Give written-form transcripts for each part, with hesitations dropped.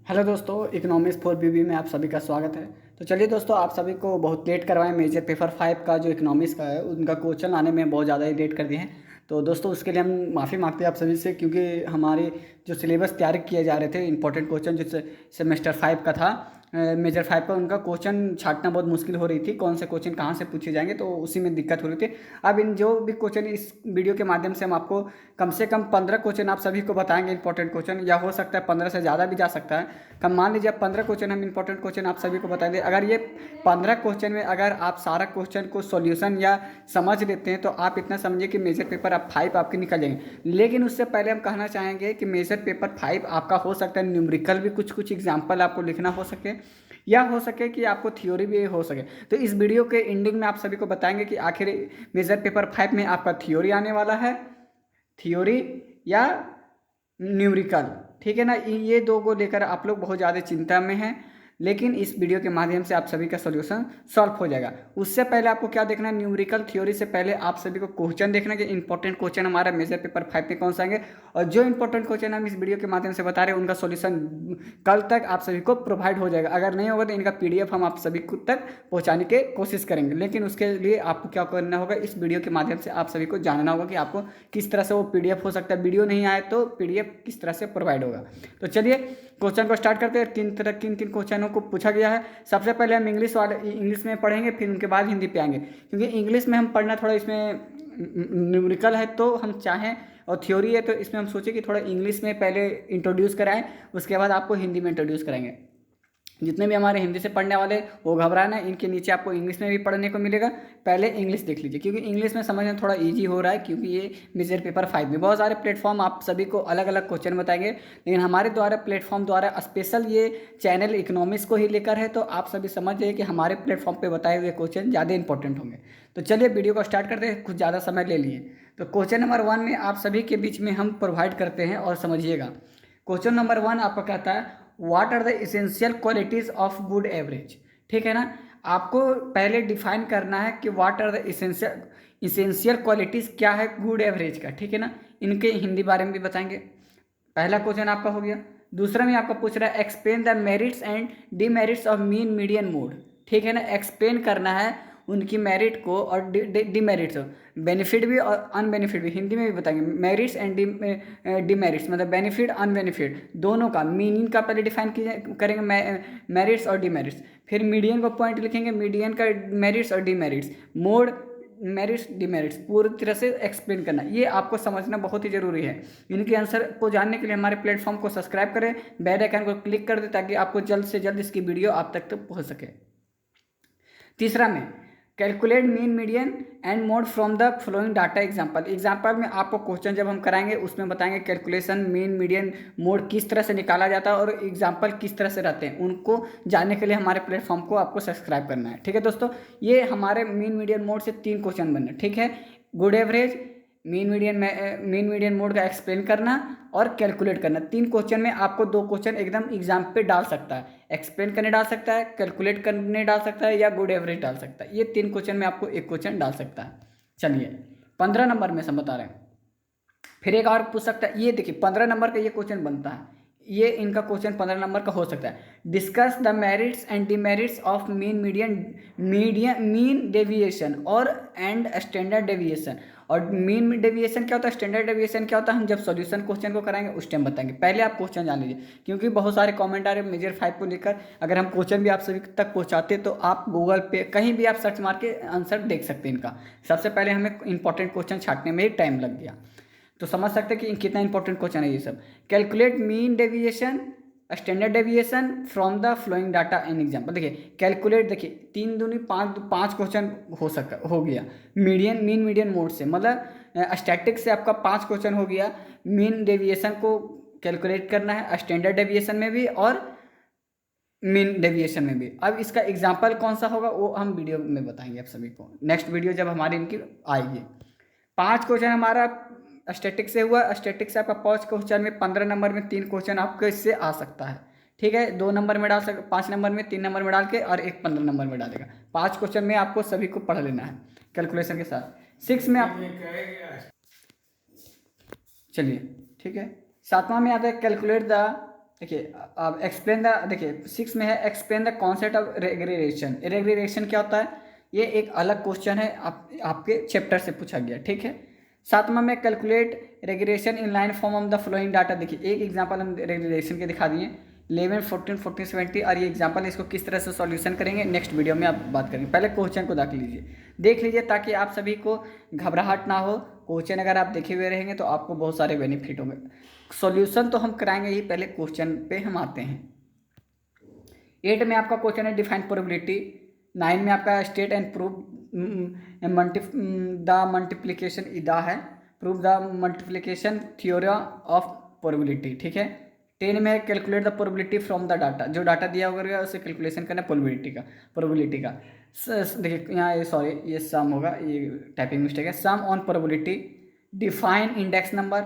Hello दोस्तों, economics for बीबी में आप सभी का स्वागत है। तो चलिए दोस्तों, आप सभी को बहुत लेट करवाएं। मेजर पेपर 5 का जो इकोनॉमिक्स का है उनका क्वेश्चन आने में बहुत ज़्यादा ही लेट कर दिए हैं। तो दोस्तों उसके लिए हम माफ़ी मांगते हैं आप सभी से, क्योंकि हमारे जो सिलेबस तैयार किए जा रहे थे इंपॉर्टेंट क्वेश्चन जो सेमेस्टर 5 का था, मेजर 5 का, उनका क्वेश्चन छांटना बहुत मुश्किल हो रही थी। कौन से क्वेश्चन कहाँ से पूछे जाएंगे, तो उसी में दिक्कत हो रही थी। अब इन जो भी क्वेश्चन इस वीडियो के माध्यम से हम आपको कम से कम 15 क्वेश्चन आप सभी को बताएंगे इंपॉर्टेंट क्वेश्चन, या हो सकता है 15 से ज़्यादा भी जा सकता है। कम मान लीजिए 15 क्वेश्चन हम इंपॉर्टेंट क्वेश्चन आप सभी को बताएंगे। अगर ये 15 क्वेश्चन में अगर आप सारा क्वेश्चन को सॉल्यूशन या समझ लेते हैं तो आप इतना समझिए कि मेजर पेपर आप 5 आपके निकल जाएंगे। लेकिन उससे पहले हम कहना चाहेंगे कि मेजर पेपर 5 आपका हो सकता है न्यूमेरिकल भी कुछ कुछ एग्जाम्पल आपको लिखना हो सके, या हो सके कि आपको थ्योरी भी हो सके। तो इस वीडियो के एंडिंग में आप सभी को बताएंगे कि आखिर मेजर पेपर 5 में आपका थ्योरी आने वाला है, थ्योरी या न्यूमेरिकल। ठीक है ना, ये दो को लेकर आप लोग बहुत ज़्यादा चिंता में हैं, लेकिन इस वीडियो के माध्यम से आप सभी का सॉल्यूशन सॉल्व हो जाएगा। उससे पहले आपको क्या देखना है, न्यूमेरिकल थ्योरी से पहले आप सभी को क्वेश्चन देखना है कि इंपॉर्टेंट क्वेश्चन हमारा मेजर पेपर 5 में कौन सा आएंगे, और जो इंपॉर्टेंट क्वेश्चन हम इस वीडियो के माध्यम से बता रहे हैं उनका सॉल्यूशन कल तक आप सभी को प्रोवाइड हो जाएगा। अगर नहीं होगा तो इनका पीडीएफ हम आप सभी को तक पहुंचाने की कोशिश करेंगे। लेकिन उसके लिए आपको क्या करना होगा, इस वीडियो के माध्यम से आप सभी को जानना होगा कि आपको किस तरह से वो पीडीएफ हो सकता है। वीडियो नहीं आए तो पीडीएफ किस तरह से प्रोवाइड होगा। तो चलिए क्वेश्चन को स्टार्ट करते हैं। किन किन क्वेश्चनों को पूछा गया है। सबसे पहले हम इंग्लिश में पढ़ेंगे, फिर उनके बाद हिंदी पे आएंगे, क्योंकि इंग्लिश में हम पढ़ना थोड़ा इसमें न्यूमेरिकल है तो हम चाहें, और थ्योरी है तो इसमें हम सोचे कि थोड़ा इंग्लिश में पहले इंट्रोड्यूस कराएं, उसके बाद आपको हिंदी में इंट्रोड्यूस कराएंगे। जितने भी हमारे हिंदी से पढ़ने वाले वो घबराना, इनके नीचे आपको इंग्लिश में भी पढ़ने को मिलेगा। पहले इंग्लिश देख लीजिए, क्योंकि इंग्लिश में समझना थोड़ा इजी हो रहा है, क्योंकि ये मेजर पेपर 5 में बहुत सारे प्लेटफॉर्म आप सभी को अलग अलग क्वेश्चन बताएंगे, लेकिन हमारे द्वारा प्लेटफॉर्म द्वारा स्पेशल ये चैनल इकोनॉमिक्स को ही लेकर है। तो आप सभी समझ जाइए कि हमारे प्लेटफॉर्म पर बताए हुए क्वेश्चन ज़्यादा इंपॉर्टेंट होंगे। तो चलिए वीडियो को स्टार्ट करते हैं, कुछ ज़्यादा समय ले लिए। तो क्वेश्चन नंबर 1 में आप सभी के बीच में हम प्रोवाइड करते हैं, और समझिएगा। क्वेश्चन नंबर 1 आपका कहता है, what are the essential qualities of good average. ठीक है ना, आपको पहले डिफाइन करना है कि what are the essential qualities क्या है गुड एवरेज का। ठीक है ना, इनके हिंदी बारे में भी बताएंगे। पहला क्वेश्चन आपका हो गया। दूसरा में आपका पूछ रहा है, explain the merits and demerits of mean median mode. ठीक है ना, एक्सप्लेन करना है उनकी मेरिट को और डीमेरिट्स, बेनिफिट भी और अनबेनिफिट भी। हिंदी में भी बताएंगे मेरिट्स एंड डीमेरिट्स, मतलब बेनिफिट अनबेनिफिट दोनों का मीनिंग का पहले डिफाइन करेंगे, मेरिट्स और डीमेरिट्स। फिर मीडियन को पॉइंट लिखेंगे, मीडियन का मेरिट्स और डीमेरिट्स, मोड, मेरिट्स, डीमेरिट्स पूरी तरह से एक्सप्लेन करना। ये आपको समझना बहुत ही जरूरी है। इनके आंसर को जानने के लिए हमारे प्लेटफॉर्म को सब्सक्राइब करें, बेल आइकन को क्लिक कर दें, ताकि आपको जल्द से जल्द इसकी वीडियो आप तक पहुंच सके। तीसरा में, calculate mean median and mode from the flowing data example. Example में आपको क्वेश्चन जब हम कराएंगे उसमें बताएंगे कैलकुलेशन मीन मीडियन मोड किस तरह से निकाला जाता है और एग्जाम्पल किस तरह से रहते हैं। उनको जानने के लिए हमारे प्लेटफॉर्म को आपको सब्सक्राइब करना है। ठीक है दोस्तों, ये हमारे मीन मीडियन मोड से 3 क्वेश्चन बनने। ठीक है, good average, mean median mode का एक्सप्लेन करना और कैलकुलेट करना। 3 क्वेश्चन में आपको 2 क्वेश्चन एकदम एग्जाम पे डाल सकता है, एक्सप्लेन करने डाल सकता है, कैलकुलेट करने डाल सकता है, या गुड एवरेज डाल सकता है। ये 3 क्वेश्चन में आपको 1 क्वेश्चन डाल सकता है। चलिए 15 नंबर में हम बता रहे हैं। फिर एक और पूछ सकता है, ये देखिए 15 नंबर का ये क्वेश्चन बनता है, ये इनका क्वेश्चन 15 नंबर का हो सकता है। Discuss the merits and demerits of mean deviation और एंड स्टैंडर्ड डेविएशन। और मीन डेविएशन क्या होता है, स्टैंडर्ड डेविएशन क्या होता है, हम जब सॉल्यूशन क्वेश्चन को कराएंगे उस टाइम बताएंगे। पहले आप क्वेश्चन जान लीजिए, क्योंकि बहुत सारे कमेंट आ रहे हैं मेजर 5 को लेकर। अगर हम क्वेश्चन भी आप सभी तक पहुंचाते तो आप गूगल पे कहीं भी आप सर्च मार के आंसर देख सकते हैं इनका। सबसे पहले हमें इंपॉर्टेंट क्वेश्चन छांटने में ही टाइम लग गया, तो समझ सकते हैं कि कितना इंपॉर्टेंट क्वेश्चन है ये सब। Calculate mean deviation, standard deviation from the flowing data in example. देखिए कैलकुलेट, देखिए 3 दूनी 5 क्वेश्चन हो गया मीन मीडियन मोड से, मतलब स्टैटिक से आपका 5 क्वेश्चन हो गया। मीन डेविएशन को कैलकुलेट करना है, स्टैंडर्ड डेविएशन में भी और मीन डेविएशन में भी। अब इसका एग्जाम्पल कौन सा होगा वो हम वीडियो में बताएंगे आप सभी को, नेक्स्ट वीडियो जब हमारी इनकी आएगी। 5 क्वेश्चन हमारा स्टैटिक से हुआ। स्टैटिक से आपका 5 क्वेश्चन में 15 नंबर में 3 क्वेश्चन आपको इससे आ सकता है। ठीक है, 2 नंबर में डाल सकते, 5 नंबर में, 3 नंबर में डाल के, और एक 15 नंबर में डालेगा। 5 क्वेश्चन में आपको सभी को पढ़ लेना है कैलकुलेशन के साथ। 6 में आप, चलिए ठीक है, 7वां में आता है कैलकुलेट द देखिए अब एक्सप्लेन द, देखिए 6 में है explain the concept of regression. Regression क्या होता है, ये एक अलग क्वेश्चन है, आपके चैप्टर से पूछा गया, ठीक है। 7वां में calculate regression in line form of the flowing data. देखिए एक एग्जांपल हम रेग्रेशन के दिखा दिए 11, 14, 14, 17, और ये एग्जांपल है, इसको किस तरह से सॉल्यूशन करेंगे नेक्स्ट वीडियो में आप बात करेंगे। पहले क्वेश्चन को देख लीजिए ताकि आप सभी को घबराहट ना हो। क्वेश्चन अगर आप देखे हुए रहेंगे तो आपको बहुत सारे बेनिफिट होंगे। सॉल्यूशन तो हम कराएंगे ही, पहले क्वेश्चन पे हम आते हैं। 8 में आपका क्वेश्चन है डिफाइन प्रोबेबिलिटी। 9 में आपका state and prove the multiplication इदा है, prove the multiplication theorem of probability, ठीक है। 10 में calculate the probability from the data, जो डाटा दिया होगा उसे कैलकुलेशन करना प्रोबेबिलिटी का। देखिए यहाँ ये सॉरी ये सम होगा, ये टाइपिंग मिस्टेक है। Sum on probability, define index number.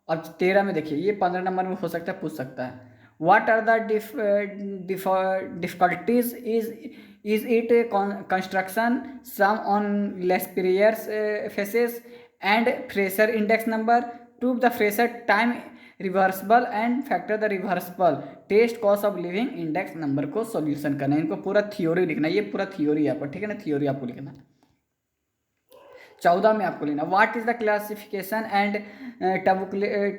अब 13 में देखिए ये 15 नंबर में हो सकता है, पूछ सकता है। What are the difficulties is it construction, sum on Laspeyres Paasche's and Fisher index number, prove the Fisher time reversible and factor the reversible, test cost of living index number को solution करना है। इनको पूरा theory लिखना है, ये पूरा theory है आपका, ठीक है ना, थ्योरी आपको लिखना है। 14 में आपको लेना what is the classification and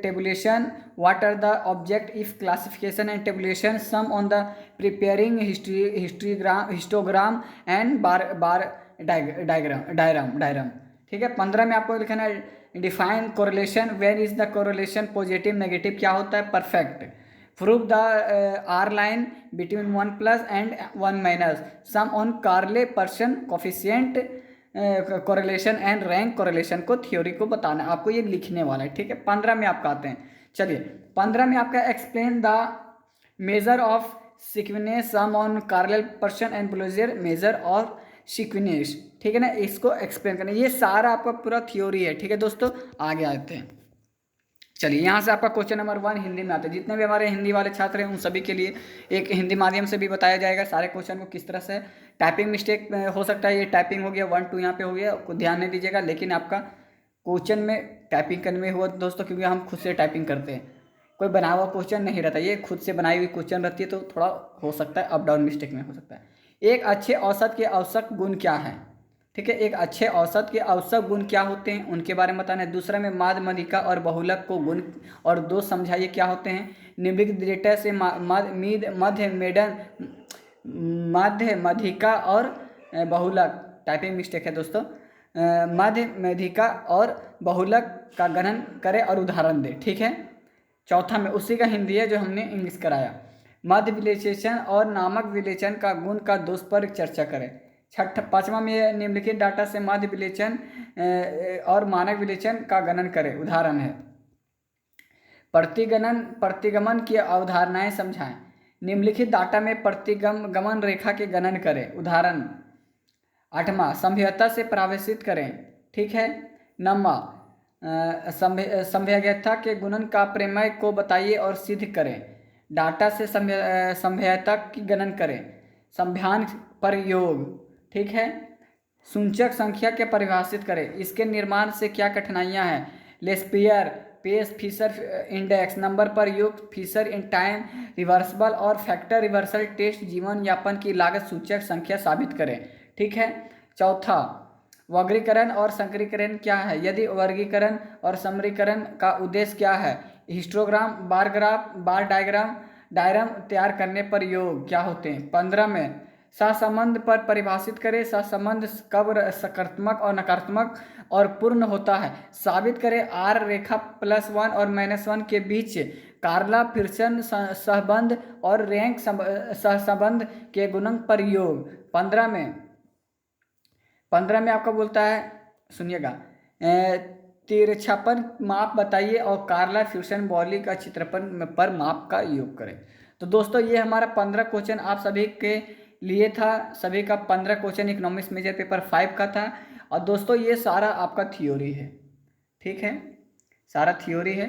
tabulation, what are the object if classification and tabulation, some on the preparing histogram and bar diagram, ठीक है। 15 में आपको लिखना है define correlation, where is the correlation positive negative क्या होता है, perfect, prove the R line between 1+ and 1-, some on Karl Pearson coefficient correlation and rank correlation को थ्योरी को बताना, आपको ये लिखने वाला है, ठीक है। 15 में आपका आते हैं, चलिए 15 में आपका explain the measure of skewness, sum on Karl Pearson and Bowley's measure और सीक्वेंस, ठीक है ना, इसको एक्सप्लेन करना, ये सारा आपका पूरा थ्योरी है, ठीक है दोस्तों। आगे आते हैं, चलिए यहाँ से आपका क्वेश्चन नंबर 1 हिंदी में आता है। जितने भी हमारे हिंदी वाले छात्र हैं उन सभी के लिए एक हिंदी माध्यम से भी बताया जाएगा सारे क्वेश्चन को किस तरह से। टाइपिंग मिस्टेक हो सकता है, ये टाइपिंग हो गया 1, 2 यहाँ पे हो गया, को ध्यान नहीं दीजिएगा, लेकिन आपका क्वेश्चन में टाइपिंग करने में हुआ दोस्तों, क्योंकि हम खुद से टाइपिंग करते हैं, कोई बना हुआ क्वेश्चन नहीं रहता, ये खुद से बनाई हुई क्वेश्चन रहती है, तो थोड़ा हो सकता है अप डाउन मिस्टेक में हो सकता है। एक अच्छे औसत के औसत गुण क्या है, ठीक है, एक अच्छे औसत के औसत गुण क्या होते हैं उनके बारे में बताना है। दूसरा में माध्य मध्यिका और बहुलक को गुण और दो समझाइए क्या होते हैं। निम्नलिखित डेटा से मध्य मध्यिका और बहुलक, टाइपिंग मिस्टेक है दोस्तों, मध्य मध्यिका और बहुलक का गणन करें और उदाहरण दें, ठीक है। चौथा में उसी का हिंदी है जो हमने इंग्लिश कराया। मध्य विश्लेषण और नामक विश्लेषण का गुण का दोष पर चर्चा करें। 5वां में निम्नलिखित डाटा से माध्य विश्लेषण और मानक विश्लेषण का गणन करें, उदाहरण है। प्रतिगमन की अवधारणाएं समझाएं। निम्नलिखित डाटा में प्रतिगमन रेखा के गणन करें, उदाहरण। 8वां संभाव्यता से प्रावेशित करें, ठीक है। 9वां संभाव्यता के गुणन का प्रमेय को बताइए और सिद्ध करें। डाटा से संभाव्यता की गणन करें। संभावना पर योग, ठीक है। सूचक संख्या के परिभाषित करें, इसके निर्माण से क्या कठिनाइयां हैं। Laspeyres pace Fisher index, number पर योग, फिशर इन टाइम रिवर्सबल और फैक्टर रिवर्सल टेस्ट जीवन यापन की लागत सूचक संख्या साबित करें, ठीक है। चौथा वर्गीकरण और संकरीकरण क्या है, यदि वर्गीकरण और समीकरण का उद्देश्य क्या है। हिस्टोग्राम, बार ग्राफ, बार डायग्राम तैयार करने पर योग क्या होते हैं। 15 में सहसंबंध पर परिभाषित करें। सहसंबंध कब सकारात्मक और नकारात्मक और पूर्ण होता है, साबित करें। आर रेखा +1 और -1 के बीच कार्ला पियर्सन सहसंबंध और रैंक सहसंबंध के गुणक पर योग। 15 में आपका बोलता है, सुनिएगा, तिरछापन माप बताइए और कार्ला फ्यूशन बॉली का क्षेत्रफल पर माप का योग करें। तो दोस्तों ये हमारा 15 क्वेश्चन आप सभी के लिए था। सभी का 15 क्वेश्चन इकोनॉमिक्स मेजर पेपर 5 का था। और दोस्तों ये सारा आपका थ्योरी है, ठीक है, सारा थ्योरी है।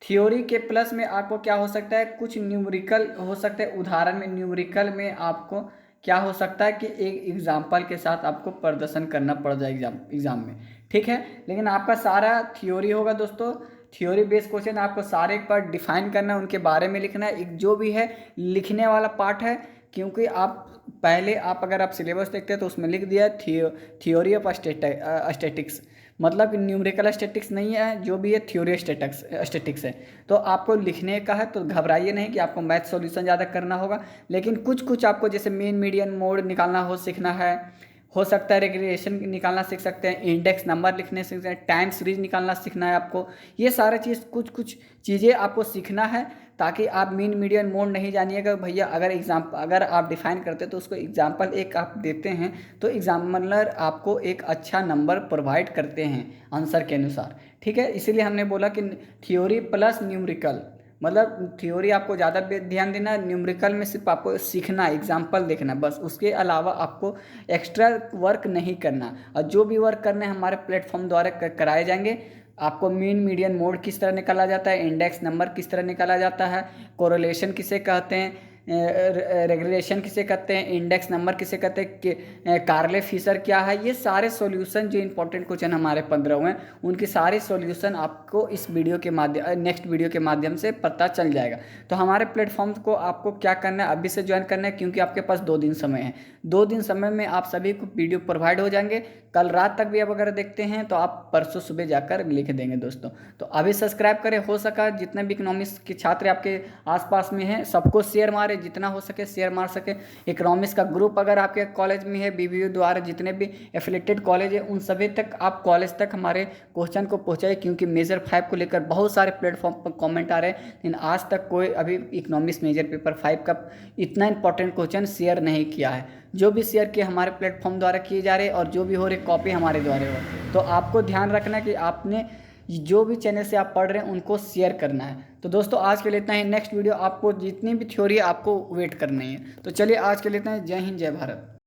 थ्योरी के प्लस में आपको क्या हो सकता है, कुछ न्यूमेरिकल हो सकता है। उदाहरण में न्यूमेरिकल में आपको क्या हो सकता है कि एक एग्जाम्पल के साथ आपको प्रदर्शन करना पड़ जाए एग्जाम में, ठीक है। लेकिन आपका सारा थ्योरी होगा दोस्तों, थ्योरी बेस्ड क्वेश्चन आपको सारे एक बार डिफाइन करना है, उनके बारे में लिखना है, एक जो भी है लिखने वाला पार्ट है। क्योंकि आप पहले आप अगर आप सिलेबस देखते हैं तो उसमें लिख दिया थ्योरी ऑफ स्टैटिक्स, मतलब कि न्यूमेरिकल स्टैटिक्स नहीं है, जो भी है थ्योरी स्टैटिक्स है। तो आपको लिखने का है, तो घबराइए नहीं कि आपको मैथ सॉल्यूशन ज़्यादा करना होगा, लेकिन कुछ कुछ आपको जैसे मेन मीडियन मोड निकालना सीखना है, हो सकता है रेग्रेशन निकालना सीख सकते हैं, इंडेक्स नंबर लिखने सीख सकते हैं, टाइम सीरीज निकालना सीखना है आपको। ये सारा चीज़ कुछ कुछ चीज़ें आपको सीखना है, ताकि आप मीन मीडियन मोड नहीं जानिएगा भैया। अगर आप डिफाइन करते तो उसको एग्जाम्पल एक आप देते हैं तो एग्जामिनर आपको एक अच्छा नंबर प्रोवाइड करते हैं आंसर के अनुसार, ठीक है। इसीलिए हमने बोला कि थ्योरी प्लस न्यूमेरिकल, मतलब थ्योरी आपको ज़्यादा ध्यान देना, न्यूमेरिकल में सिर्फ आपको सीखना, एग्जाम्पल देखना, बस उसके अलावा आपको एक्स्ट्रा वर्क नहीं करना। और जो भी वर्क करने हमारे प्लेटफॉर्म द्वारा कराए जाएंगे। आपको मीन मीडियन मोड किस तरह निकाला जाता है, इंडेक्स नंबर किस तरह निकाला जाता है, कोरिलेशन किसे कहते हैं, रेगुलेशन किसे कहते हैं, इंडेक्स नंबर किसे कहते हैं, कार्ले फिशर क्या है, ये सारे सॉल्यूशन जो इंपॉर्टेंट क्वेश्चन हमारे 15 हुए हैं उनकी सारे सॉल्यूशन आपको इस वीडियो के माध्यम नेक्स्ट वीडियो के माध्यम से पता चल जाएगा। तो हमारे प्लेटफॉर्म को आपको क्या करना है, अभी से ज्वाइन करना है, क्योंकि आपके पास 2 दिन समय है। 2 दिन समय में आप सभी को वीडियो प्रोवाइड हो जाएंगे। कल रात तक भी आप अगर देखते हैं तो आप परसों सुबह जाकर लिख देंगे दोस्तों। तो अभी सब्सक्राइब करें, हो सका जितने भी इकोनॉमिक्स के छात्र आपके आसपास में हैं सबको शेयर मारें, जितना हो सके शेयर मार सके। इकोनॉमिक्स का ग्रुप अगर आपके कॉलेज में है, बीबीयू द्वारा जितने भी एफिलेटेड कॉलेज है उन सभी तक आप कॉलेज तक हमारे क्वेश्चन को पहुँचाए, क्योंकि मेजर 5 को लेकर बहुत सारे प्लेटफॉर्म पर कॉमेंट आ रहे हैं, लेकिन आज तक कोई अभी इकोनॉमिक्स मेजर पेपर 5 का इतना इंपॉर्टेंट क्वेश्चन शेयर नहीं किया है। जो भी शेयर किए हमारे प्लेटफॉर्म द्वारा किए जा रहे हैं, और जो भी हो रहे कॉपी हमारे द्वारा हो। तो आपको ध्यान रखना कि आपने जो भी चैनल से आप पढ़ रहे हैं उनको शेयर करना है। तो दोस्तों आज के लिए इतना ही, नेक्स्ट वीडियो आपको जितनी भी थ्योरी आपको वेट करनी है। तो चलिए आज के लिए इतना ही, जय हिंद जय भारत।